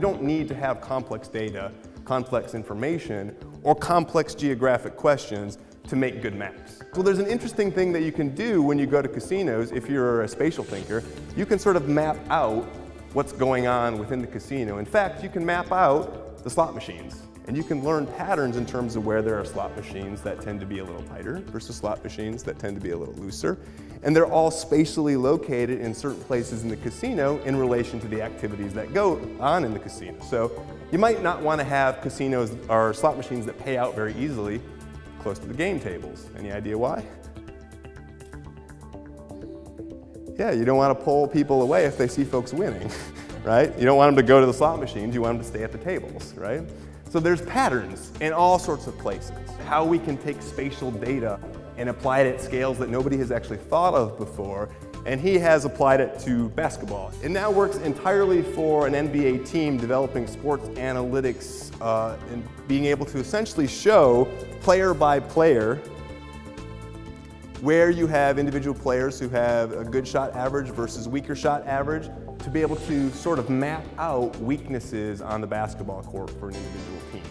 don't need to have complex data, complex information, or complex geographic questions to make good maps. So there's an interesting thing that you can do when you go to casinos. If you're a spatial thinker, you can sort of map out what's going on within the casino. In fact, you can map out the slot machines, and you can learn patterns in terms of where there are slot machines that tend to be a little tighter versus slot machines that tend to be a little looser. And they're all spatially located in certain places in the casino in relation to the activities that go on in the casino. So you might not want to have casinos or slot machines that pay out very easily close to the game tables. Any idea why? Yeah, you don't want to pull people away if they see folks winning, right? You don't want them to go to the slot machines, you want them to stay at the tables, right? So there's patterns in all sorts of places. How we can take spatial data and apply it at scales that nobody has actually thought of before, and he has applied it to basketball. It now works entirely for an NBA team developing sports analytics and being able to essentially show player by player where you have individual players who have a good shot average versus weaker shot average, to be able to sort of map out weaknesses on the basketball court for an individual team.